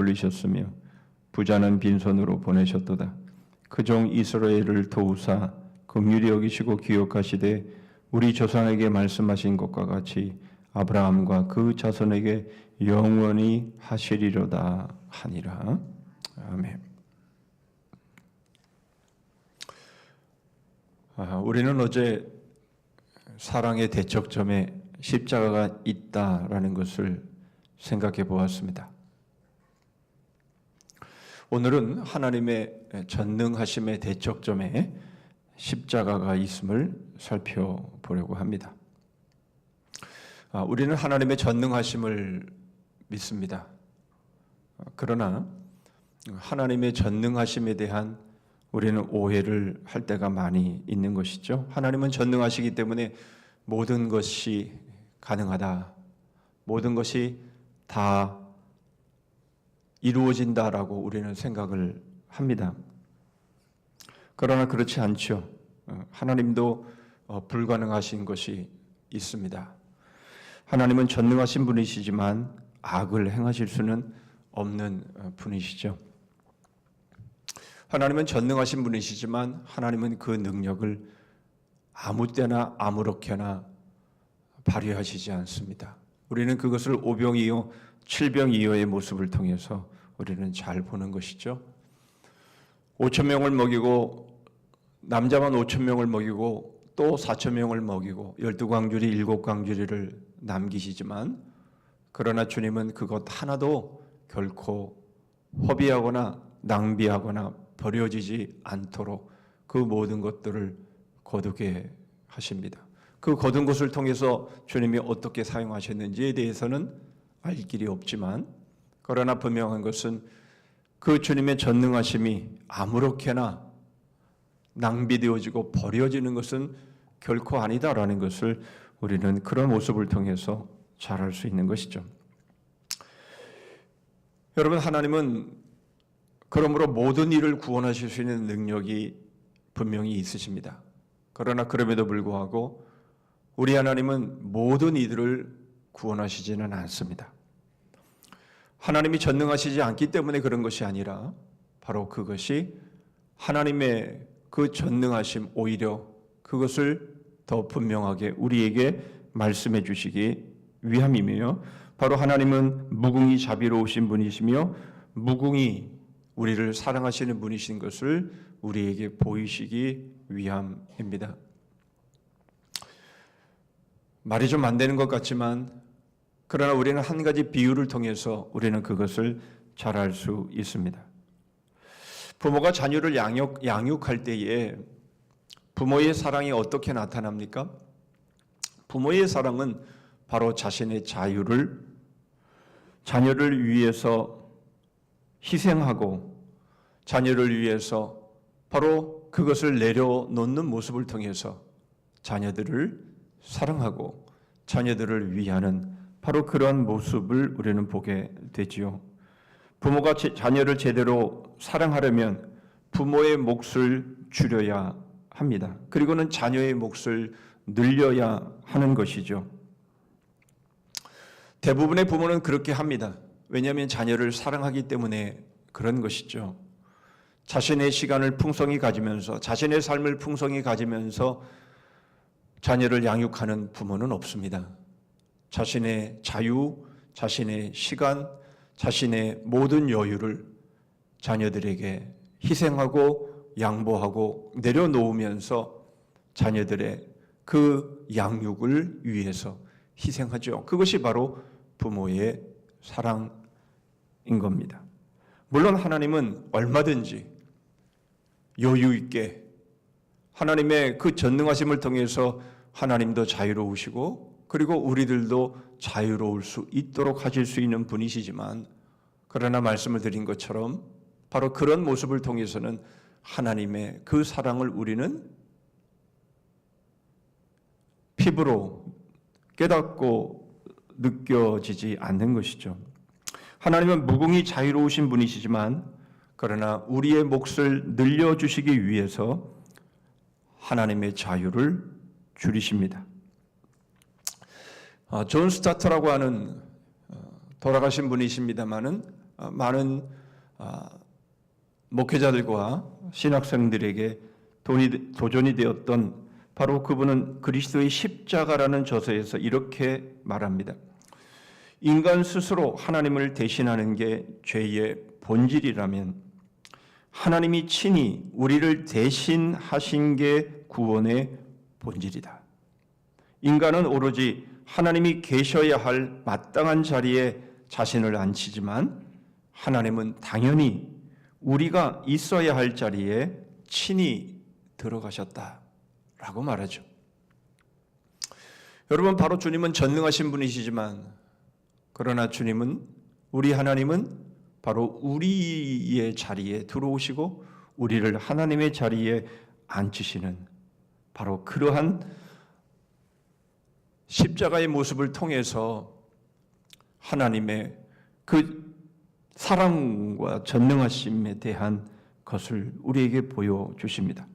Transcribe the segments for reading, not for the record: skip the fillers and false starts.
불리셨으며 부자는 빈손으로 보내셨도다. 그 종 이스라엘을 도우사 긍휼히 여기시고 기억하시되 우리 조상에게 말씀하신 것과 같이 아브라함과 그 자손에게 영원히 하시리로다 하니라. 아멘. 우리는 어제 사랑의 대척점에 십자가가 있다라는 것을 생각해 보았습니다. 오늘은 하나님의 전능하심의 대척점에 십자가가 있음을 살펴보려고 합니다. 우리는 하나님의 전능하심을 믿습니다. 그러나 하나님의 전능하심에 대한 우리는 오해를 할 때가 많이 있는 것이죠. 하나님은 전능하시기 때문에 모든 것이 가능하다, 모든 것이 다 이루어진다라고 우리는 생각을 합니다. 그러나 그렇지 않죠. 하나님도 불가능하신 것이 있습니다. 하나님은 전능하신 분이시지만 악을 행하실 수는 없는 분이시죠. 하나님은 전능하신 분이시지만 하나님은 그 능력을 아무 때나 아무렇게나 발휘하시지 않습니다. 우리는 그것을 오병이어 칠병이어의 모습을 통해서 우리는 잘 보는 것이죠. 5,000명을 먹이고 남자만 5,000명을 먹이고 또 4,000명을 먹이고 12광주리 7광주리를 남기시지만 그러나 주님은 그것 하나도 결코 허비하거나 낭비하거나 버려지지 않도록 그 모든 것들을 거두게 하십니다. 그 거둔 것을 통해서 주님이 어떻게 사용하셨는지에 대해서는 알 길이 없지만 그러나 분명한 것은 그 주님의 전능하심이 아무렇게나 낭비되어지고 버려지는 것은 결코 아니다라는 것을 우리는 그런 모습을 통해서 잘 알 수 있는 것이죠. 여러분, 하나님은 그러므로 모든 일을 구원하실 수 있는 능력이 분명히 있으십니다. 그러나 그럼에도 불구하고 우리 하나님은 모든 이들을 구원하시지는 않습니다. 하나님이 전능하시지 않기 때문에 그런 것이 아니라 바로 그것이 하나님의 그 전능하심, 오히려 그것을 더 분명하게 우리에게 말씀해 주시기 위함이며, 바로 하나님은 무궁히 자비로우신 분이시며 무궁히 우리를 사랑하시는 분이신 것을 우리에게 보이시기 위함입니다. 말이 좀 안 되는 것 같지만 그러나 우리는 한 가지 비유를 통해서 우리는 그것을 잘 알 수 있습니다. 부모가 자녀를 양육할 때에 부모의 사랑이 어떻게 나타납니까? 부모의 사랑은 바로 자신의 자녀를 위해서 희생하고 자녀를 위해서 바로 그것을 내려놓는 모습을 통해서 자녀들을 사랑하고 자녀들을 위하는 바로 그런 모습을 우리는 보게 되지요. 부모가 자녀를 제대로 사랑하려면 부모의 몫을 줄여야 합니다. 그리고는 자녀의 몫을 늘려야 하는 것이죠. 대부분의 부모는 그렇게 합니다. 왜냐하면 자녀를 사랑하기 때문에 그런 것이죠. 자신의 시간을 풍성히 가지면서 자신의 삶을 풍성히 가지면서 자녀를 양육하는 부모는 없습니다. 자신의 자유, 자신의 시간, 자신의 모든 여유를 자녀들에게 희생하고 양보하고 내려놓으면서 자녀들의 그 양육을 위해서 희생하죠. 그것이 바로 부모의 사랑인 겁니다. 물론 하나님은 얼마든지 여유 있게 하나님의 그 전능하심을 통해서 하나님도 자유로우시고 그리고 우리들도 자유로울 수 있도록 하실 수 있는 분이시지만, 그러나 말씀을 드린 것처럼 바로 그런 모습을 통해서는 하나님의 그 사랑을 우리는 피부로 깨닫고 느껴지지 않는 것이죠. 하나님은 무궁히 자유로우신 분이시지만 그러나 우리의 몫을 늘려주시기 위해서 하나님의 자유를 줄이십니다. 존 스타터라고 하는 돌아가신 분이십니다마는 많은 목회자들과 신학생들에게 도전이 되었던 바로 그분은 그리스도의 십자가라는 저서에서 이렇게 말합니다. 인간 스스로 하나님을 대신하는 게 죄의 본질이라면 하나님이 친히 우리를 대신하신 게 구원의 본질이다. 인간은 오로지 하나님이 계셔야 할 마땅한 자리에 자신을 앉히지만 하나님은 당연히 우리가 있어야 할 자리에 친히 들어가셨다라고 말하죠. 여러분, 바로 주님은 전능하신 분이시지만 그러나 주님은, 우리 하나님은 바로 우리의 자리에 들어오시고 우리를 하나님의 자리에 앉히시는 바로 그러한 십자가의 모습을 통해서 하나님의 그 사랑과 전능하심에 대한 것을 우리에게 보여주십니다.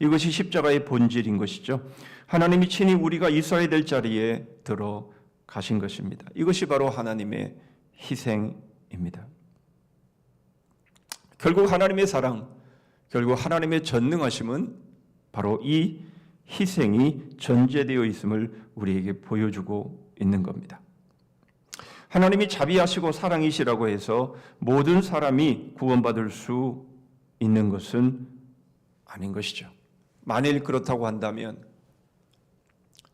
이것이 십자가의 본질인 것이죠. 하나님이 친히 우리가 있어야 될 자리에 들어가신 것입니다. 이것이 바로 하나님의 희생입니다. 결국 하나님의 사랑, 결국 하나님의 전능하심은 바로 이 희생이 전제되어 있음을 우리에게 보여주고 있는 겁니다. 하나님이 자비하시고 사랑이시라고 해서 모든 사람이 구원받을 수 있는 것은 아닌 것이죠. 만일 그렇다고 한다면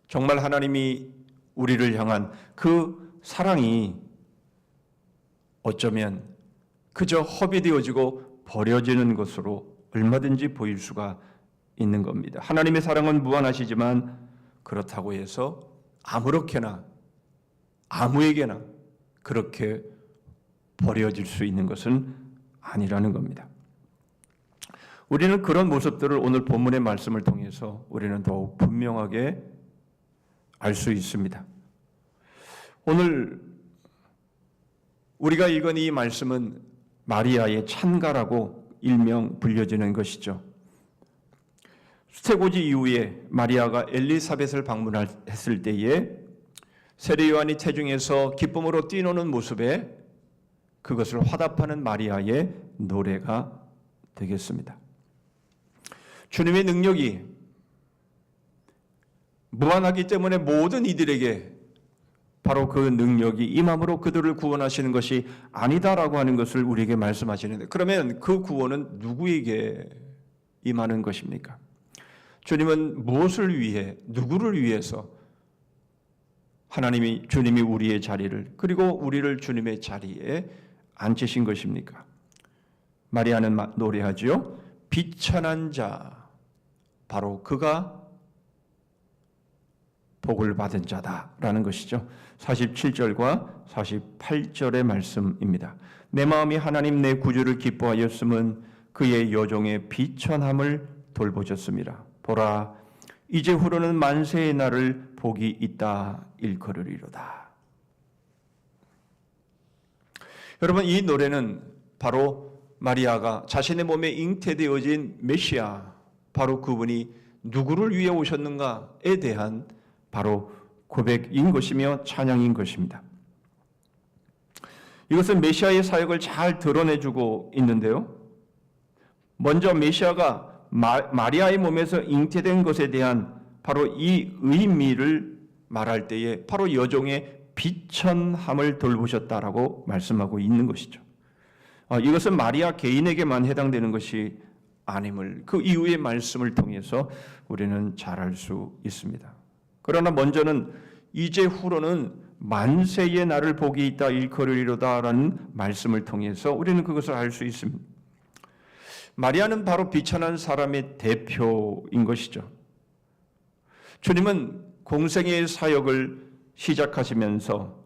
정말 하나님이 우리를 향한 그 사랑이 어쩌면 그저 허비되어지고 버려지는 것으로 얼마든지 보일 수가 있는 겁니다. 하나님의 사랑은 무한하시지만 그렇다고 해서 아무렇게나 아무에게나 그렇게 버려질 수 있는 것은 아니라는 겁니다. 우리는 그런 모습들을 오늘 본문의 말씀을 통해서 우리는 더욱 분명하게 알 수 있습니다. 오늘 우리가 읽은 이 말씀은 마리아의 찬가라고 일명 불려지는 것이죠. 수태고지 이후에 마리아가 엘리사벳을 방문했을 때에 세례 요한이 태중에서 기쁨으로 뛰노는 모습에 그것을 화답하는 마리아의 노래가 되겠습니다. 주님의 능력이 무한하기 때문에 모든 이들에게 바로 그 능력이 임함으로 그들을 구원하시는 것이 아니다라고 하는 것을 우리에게 말씀하시는데, 그러면 그 구원은 누구에게 임하는 것입니까? 주님은 무엇을 위해, 누구를 위해서 주님이 우리의 자리를, 그리고 우리를 주님의 자리에 앉히신 것입니까? 마리아는 노래하지요. 비천한 자, 바로 그가 복을 받은 자다라는 것이죠. 47절과 48절의 말씀입니다. 내 마음이 하나님 내 구주를 기뻐하였음은 그의 여종의 비천함을 돌보셨습니다. 보라, 이제 후로는 만세의 날을 복이 있다 일컬으리로다. 여러분, 이 노래는 바로 마리아가 자신의 몸에 잉태되어진 메시아, 바로 그분이 누구를 위해 오셨는가에 대한 바로 고백인 것이며 찬양인 것입니다. 이것은 메시아의 사역을 잘 드러내주고 있는데요. 먼저 메시아가 마리아의 몸에서 잉태된 것에 대한 바로 이 의미를 말할 때에 바로 여종의 비천함을 돌보셨다라고 말씀하고 있는 것이죠. 이것은 마리아 개인에게만 해당되는 것이 아님을 그 이후의 말씀을 통해서 우리는 잘 알 수 있습니다. 그러나 먼저는 이제 후로는 만세의 날을 복이 있다 일컬으리로다라는 말씀을 통해서 우리는 그것을 알 수 있습니다. 마리아는 바로 비천한 사람의 대표인 것이죠. 주님은 공생애의 사역을 시작하시면서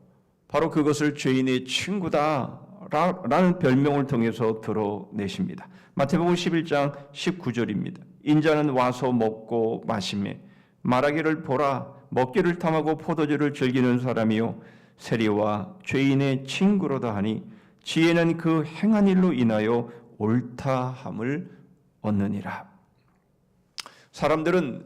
바로 그것을 죄인의 친구다라는 별명을 통해서 드러내십니다. 마태복음 11장 19절입니다. 인자는 와서 먹고 마시매 말하기를 보라, 먹기를 탐하고 포도주를 즐기는 사람이요 세리와 죄인의 친구로다 하니 지혜는 그 행한 일로 인하여 옳다함을 얻느니라. 사람들은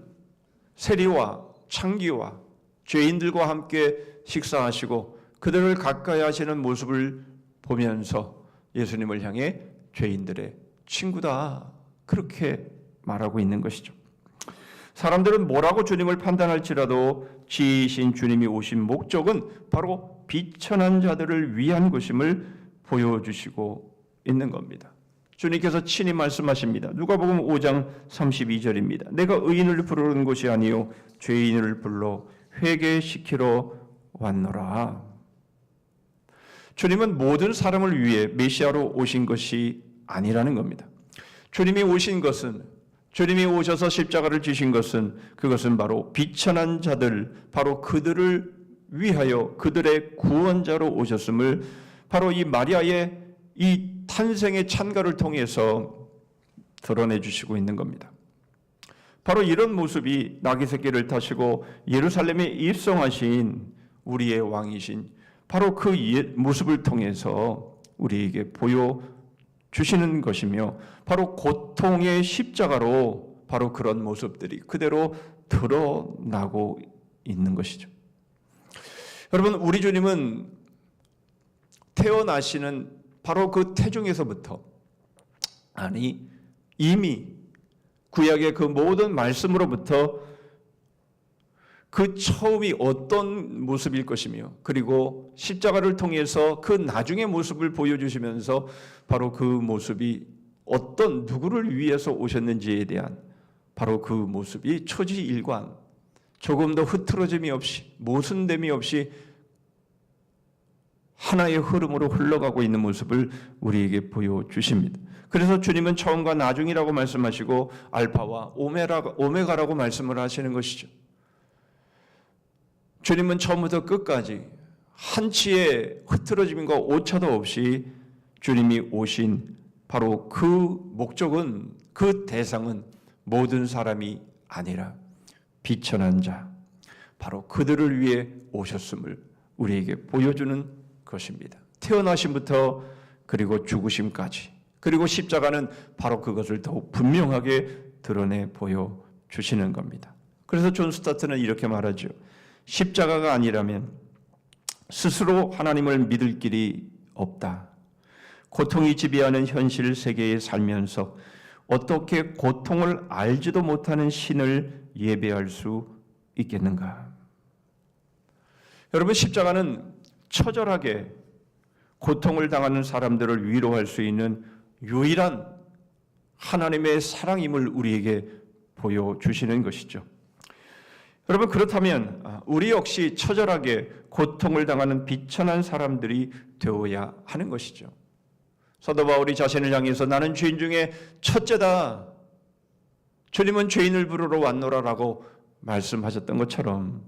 세리와 창기와 죄인들과 함께 식사하시고 그들을 가까이 하시는 모습을 보면서 예수님을 향해 죄인들의 친구다, 그렇게 말하고 있는 것이죠. 사람들은 뭐라고 주님을 판단할지라도 지혜이신 주님이 오신 목적은 바로 비천한 자들을 위한 것임을 보여주시고 있는 겁니다. 주님께서 친히 말씀하십니다. 누가복음 5장 32절입니다. 내가 의인을 부르는 것이 아니요 죄인을 불러 회개시키러 왔노라. 주님은 모든 사람을 위해 메시아로 오신 것이 아니라는 겁니다. 주님이 오신 것은, 주님이 오셔서 십자가를 지신 것은, 그것은 바로 비천한 자들, 바로 그들을 위하여 그들의 구원자로 오셨음을 바로 이 마리아의 이 탄생의 찬가를 통해서 드러내 주시고 있는 겁니다. 바로 이런 모습이 나귀 새끼를 타시고 예루살렘에 입성하신 우리의 왕이신 바로 그 모습을 통해서 우리에게 보여주시는 것이며, 바로 고통의 십자가로 바로 그런 모습들이 그대로 드러나고 있는 것이죠. 여러분, 우리 주님은 태어나시는 바로 그 태중에서부터, 아니 이미 구약의 그 모든 말씀으로부터 그 처음이 어떤 모습일 것이며, 그리고 십자가를 통해서 그 나중의 모습을 보여주시면서 바로 그 모습이 어떤 누구를 위해서 오셨는지에 대한 바로 그 모습이 초지일관, 조금도 흐트러짐이 없이 모순됨이 없이 하나의 흐름으로 흘러가고 있는 모습을 우리에게 보여주십니다. 그래서 주님은 처음과 나중이라고 말씀하시고 알파와 오메가라고 말씀을 하시는 것이죠. 주님은 처음부터 끝까지 한치의 흐트러짐과 오차도 없이 주님이 오신 바로 그 목적은, 그 대상은 모든 사람이 아니라 비천한 자, 바로 그들을 위해 오셨음을 우리에게 보여주는 것입니다. 태어나심부터 그리고 죽으심까지, 그리고 십자가는 바로 그것을 더욱 분명하게 드러내 보여주시는 겁니다. 그래서 존 스타트는 이렇게 말하죠. 십자가가 아니라면 스스로 하나님을 믿을 길이 없다. 고통이 지배하는 현실 세계에 살면서 어떻게 고통을 알지도 못하는 신을 예배할 수 있겠는가? 여러분, 십자가는 처절하게 고통을 당하는 사람들을 위로할 수 있는 유일한 하나님의 사랑임을 우리에게 보여주시는 것이죠. 여러분, 그렇다면 우리 역시 처절하게 고통을 당하는 비천한 사람들이 되어야 하는 것이죠. 사도 바울이 자신을 향해서 나는 죄인 중에 첫째다, 주님은 죄인을 부르러 왔노라라고 말씀하셨던 것처럼,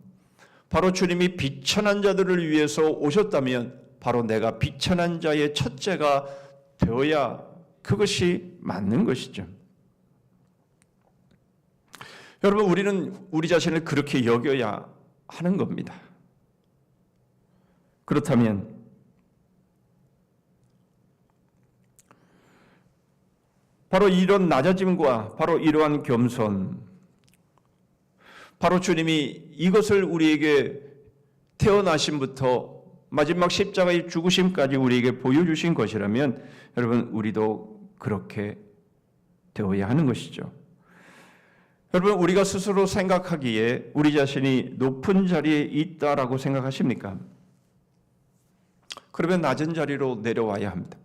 바로 주님이 비천한 자들을 위해서 오셨다면 바로 내가 비천한 자의 첫째가 되어야 그것이 맞는 것이죠. 여러분, 우리는 우리 자신을 그렇게 여겨야 하는 겁니다. 그렇다면 바로 이런 낮아짐과 바로 이러한 겸손, 바로 주님이 이것을 우리에게 태어나심부터 마지막 십자가의 죽으심까지 우리에게 보여주신 것이라면 여러분, 우리도 그렇게 되어야 하는 것이죠. 여러분, 우리가 스스로 생각하기에 우리 자신이 높은 자리에 있다라고 생각하십니까? 그러면 낮은 자리로 내려와야 합니다.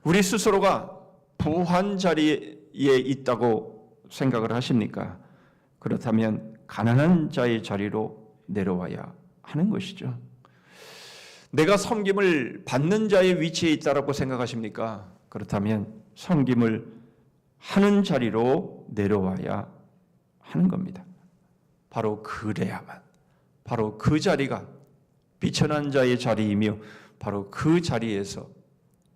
우리 스스로가 부한 자리에 있다고 생각을 하십니까? 그렇다면 가난한 자의 자리로 내려와야 하는 것이죠. 내가 섬김을 받는 자의 위치에 있다라고 생각하십니까? 그렇다면 섬김을 하는 자리로 내려와야 하는 겁니다. 바로 그래야만, 바로 그 자리가 비천한 자의 자리이며 바로 그 자리에서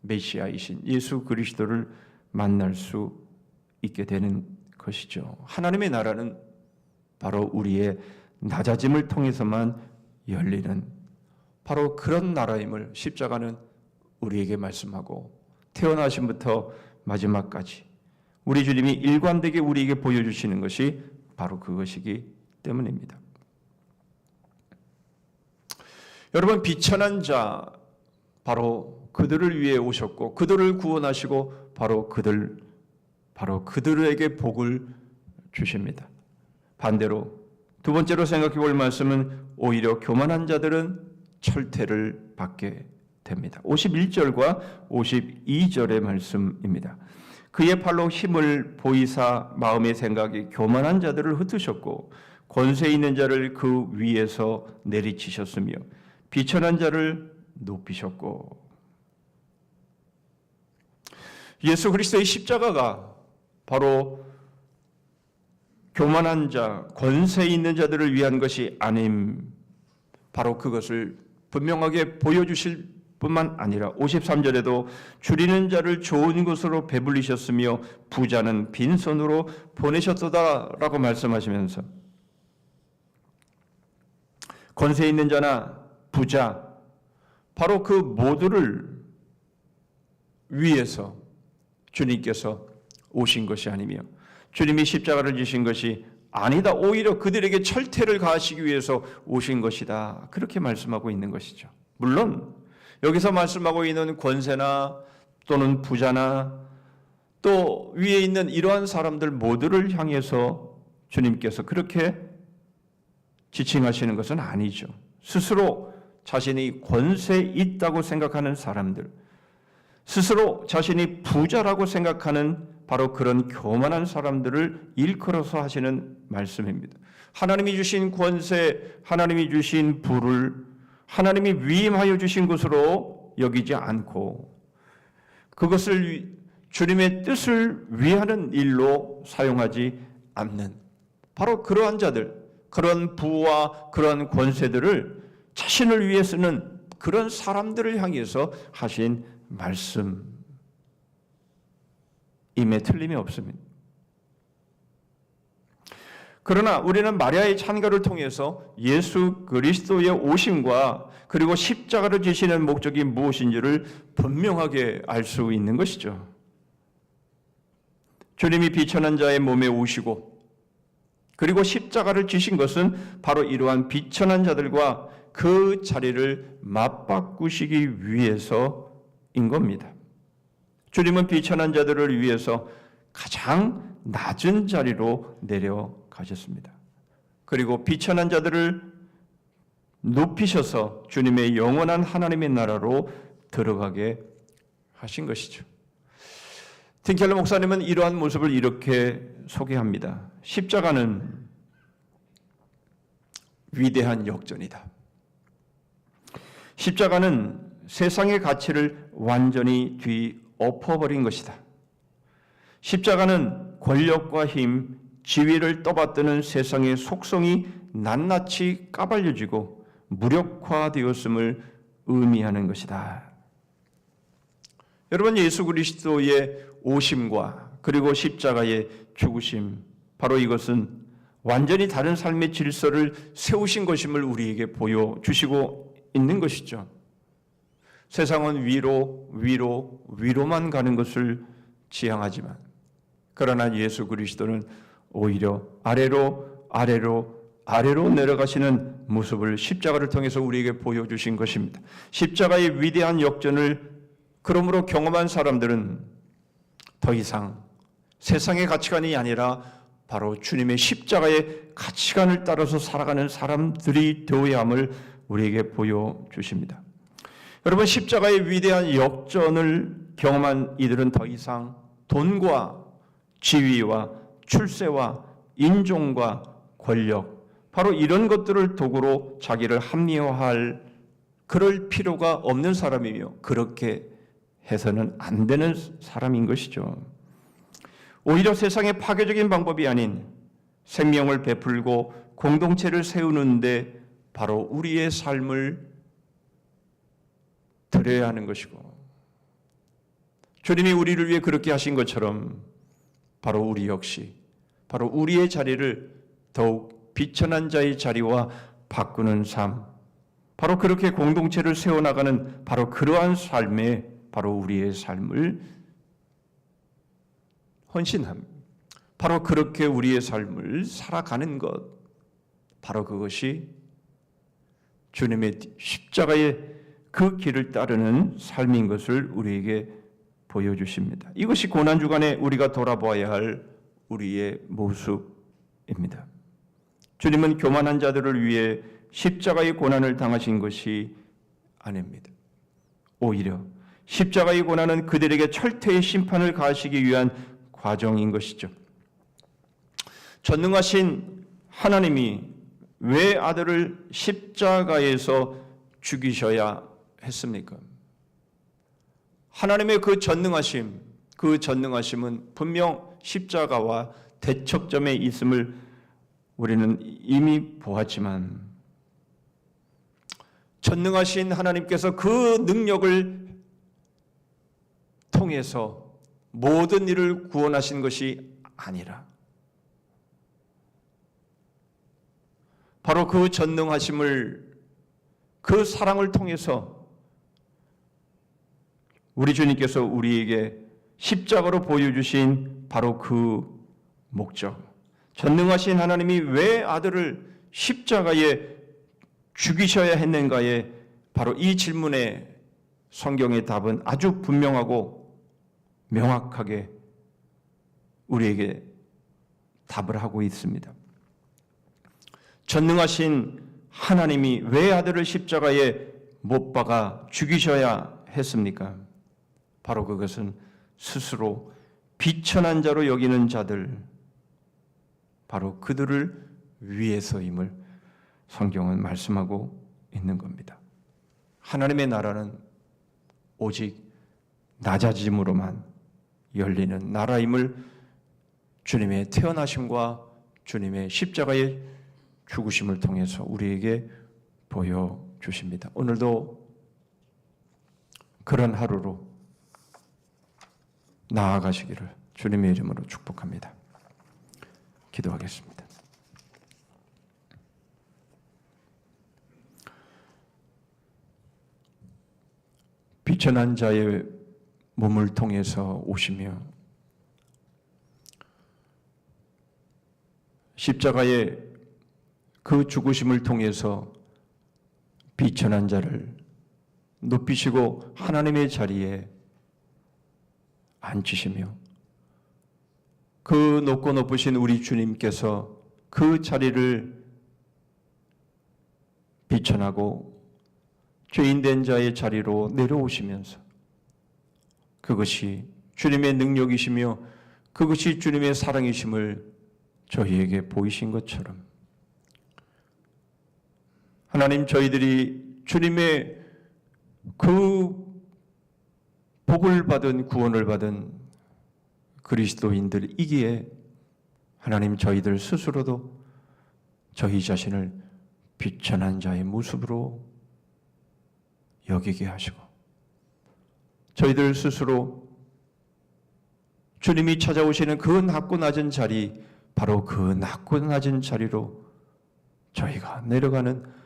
메시아이신 예수 그리스도를 만날 수 있게 되는 것이죠. 하나님의 나라는 바로 우리의 낮아짐을 통해서만 열리는 바로 그런 나라임을 십자가는 우리에게 말씀하고, 태어나심부터 마지막까지 우리 주님이 일관되게 우리에게 보여주시는 것이 바로 그것이기 때문입니다. 여러분, 비천한 자, 바로 그들을 위해 오셨고 그들을 구원하시고 바로 그들에게 복을 주십니다. 반대로 두 번째로 생각해 볼 말씀은 오히려 교만한 자들은 철퇴를 받게 됩니다. 51절과 52절의 말씀입니다. 그의 팔로 힘을 보이사 마음의 생각이 교만한 자들을 흩으셨고 권세 있는 자를 그 위에서 내리치셨으며 비천한 자를 높이셨고. 예수 그리스도의 십자가가 바로 교만한 자, 권세 있는 자들을 위한 것이 아님, 바로 그것을 분명하게 보여주실 뿐만 아니라 53절에도 줄이는 자를 좋은 것으로 배불리셨으며 부자는 빈손으로 보내셨도다라고 말씀하시면서 권세 있는 자나 부자, 바로 그 모두를 위해서 주님께서 오신 것이 아니며 주님이 십자가를 지신 것이 아니다, 오히려 그들에게 철퇴를 가하시기 위해서 오신 것이다, 그렇게 말씀하고 있는 것이죠. 물론 여기서 말씀하고 있는 권세나 또는 부자나 또 위에 있는 이러한 사람들 모두를 향해서 주님께서 그렇게 지칭하시는 것은 아니죠. 스스로 자신이 권세 있다고 생각하는 사람들, 스스로 자신이 부자라고 생각하는 바로 그런 교만한 사람들을 일컬어서 하시는 말씀입니다. 하나님이 주신 권세, 하나님이 주신 부를 하나님이 위임하여 주신 것으로 여기지 않고 그것을 주님의 뜻을 위하는 일로 사용하지 않는 바로 그러한 자들, 그런 부와 그런 권세들을 자신을 위해 쓰는 그런 사람들을 향해서 하신 말씀임에 틀림이 없습니다. 그러나 우리는 마리아의 찬가를 통해서 예수 그리스도의 오심과 그리고 십자가를 지시는 목적이 무엇인지를 분명하게 알 수 있는 것이죠. 주님이 비천한 자의 몸에 오시고 그리고 십자가를 지신 것은 바로 이러한 비천한 자들과 그 자리를 맞바꾸시기 위해서인 겁니다. 주님은 비천한 자들을 위해서 가장 낮은 자리로 내려가셨습니다. 그리고 비천한 자들을 높이셔서 주님의 영원한 하나님의 나라로 들어가게 하신 것이죠. 틴켈러 목사님은 이러한 모습을 이렇게 소개합니다. 십자가는 위대한 역전이다. 십자가는 세상의 가치를 완전히 뒤엎어버린 것이다. 십자가는 권력과 힘, 지위를 떠받드는 세상의 속성이 낱낱이 까발려지고 무력화되었음을 의미하는 것이다. 여러분, 예수 그리스도의 오심과 그리고 십자가의 죽으심, 바로 이것은 완전히 다른 삶의 질서를 세우신 것임을 우리에게 보여주시고 있는 것이죠. 세상은 위로만 가는 것을 지향하지만 그러나 예수 그리스도는 오히려 아래로 내려가시는 모습을 십자가를 통해서 우리에게 보여주신 것입니다. 십자가의 위대한 역전을 그러므로 경험한 사람들은 더 이상 세상의 가치관이 아니라 바로 주님의 십자가의 가치관을 따라서 살아가는 사람들이 되어야 함을 우리에게 보여주십니다. 여러분, 십자가의 위대한 역전을 경험한 이들은 더 이상 돈과 지위와 출세와 인종과 권력, 바로 이런 것들을 도구로 자기를 합리화할 그럴 필요가 없는 사람이며 그렇게 해서는 안 되는 사람인 것이죠. 오히려 세상의 파괴적인 방법이 아닌 생명을 베풀고 공동체를 세우는데 바로 우리의 삶을 드려야 하는 것이고, 주님이 우리를 위해 그렇게 하신 것처럼 바로 우리 역시 바로 우리의 자리를 더욱 비천한 자의 자리와 바꾸는 삶, 바로 그렇게 공동체를 세워나가는 바로 그러한 삶에 바로 우리의 삶을 헌신함, 바로 그렇게 우리의 삶을 살아가는 것, 바로 그것이 주님의 십자가의 그 길을 따르는 삶인 것을 우리에게 보여주십니다. 이것이 고난주간에 우리가 돌아보아야 할 우리의 모습입니다. 주님은 교만한 자들을 위해 십자가의 고난을 당하신 것이 아닙니다. 오히려 십자가의 고난은 그들에게 철저히 심판을 가하시기 위한 과정인 것이죠. 전능하신 하나님이 왜 아들을 십자가에서 죽이셔야 했습니까? 하나님의 그 전능하심은 분명 십자가와 대척점에 있음을 우리는 이미 보았지만, 전능하신 하나님께서 그 능력을 통해서 모든 일을 구원하신 것이 아니라 바로 그 전능하심을, 그 사랑을 통해서 우리 주님께서 우리에게 십자가로 보여주신 바로 그 목적, 전능하신 하나님이 왜 아들을 십자가에 죽이셔야 했는가에 바로 이 질문에 성경의 답은 아주 분명하고 명확하게 우리에게 답을 하고 있습니다. 전능하신 하나님이 왜 아들을 십자가에 못 박아 죽이셔야 했습니까? 바로 그것은 스스로 비천한 자로 여기는 자들, 바로 그들을 위해서임을 성경은 말씀하고 있는 겁니다. 하나님의 나라는 오직 낮아짐으로만 열리는 나라임을 주님의 태어나심과 주님의 십자가의 죽으심을 통해서 우리에게 보여주십니다. 오늘도 그런 하루로 나아가시기를 주님의 이름으로 축복합니다. 기도하겠습니다. 비천한 자의 몸을 통해서 오시며 십자가의 그 죽으심을 통해서 비천한 자를 높이시고 하나님의 자리에 앉히시며, 그 높고 높으신 우리 주님께서 그 자리를 비천하고 죄인된 자의 자리로 내려오시면서 그것이 주님의 능력이시며 그것이 주님의 사랑이심을 저희에게 보이신 것처럼, 하나님, 저희들이 주님의 그 복을 받은, 구원을 받은 그리스도인들이기에 하나님, 저희들 스스로도 저희 자신을 비천한 자의 모습으로 여기게 하시고, 저희들 스스로 주님이 찾아오시는 그 낮고 낮은 자리, 바로 그 낮고 낮은 자리로 저희가 내려가는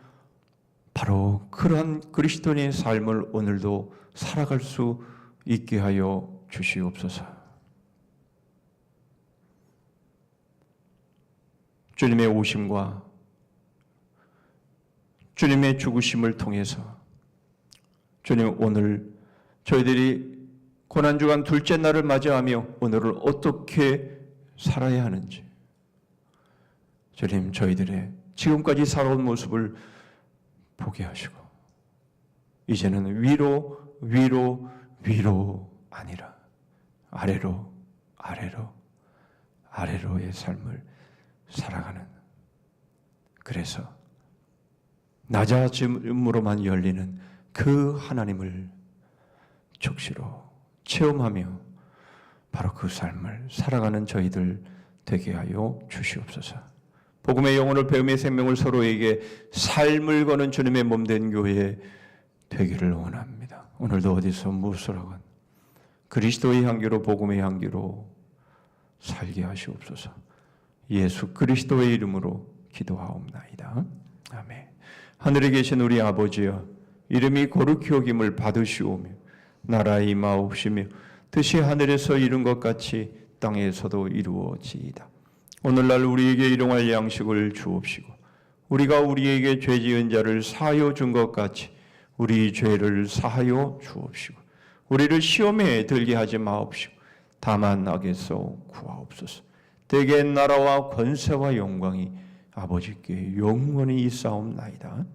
바로 그러한 그리스도인의 삶을 오늘도 살아갈 수 있게 하여 주시옵소서. 주님의 오심과 주님의 죽으심을 통해서 주님, 오늘 저희들이 고난주간 둘째 날을 맞이하며 오늘을 어떻게 살아야 하는지, 주님, 저희들의 지금까지 살아온 모습을 보게 하시고 이제는 위로 아니라 아래로의 삶을 살아가는, 그래서 낮아짐으로만 열리는 그 하나님을 적시로 체험하며 바로 그 삶을 살아가는 저희들 되게 하여 주시옵소서. 복음의 영혼을 배움의 생명을 서로에게 삶을 거는 주님의 몸된 교회 되기를 원합니다. 오늘도 어디서 무엇을 하건 그리스도의 향기로, 복음의 향기로 살게 하시옵소서. 예수 그리스도의 이름으로 기도하옵나이다. 아멘. 하늘에 계신 우리 아버지여, 이름이 거룩히 여김을 받으시오며 나라의 임하옵시며 뜻이 하늘에서 이룬 것 같이 땅에서도 이루어지이다. 오늘날 우리에게 일용할 양식을 주옵시고 우리가 우리에게 죄 지은 자를 사하여 준 것 같이 우리 죄를 사하여 주옵시고 우리를 시험에 들게 하지 마옵시고 다만 악에서 구하옵소서. 대개 나라와 권세와 영광이 아버지께 영원히 있사옵나이다.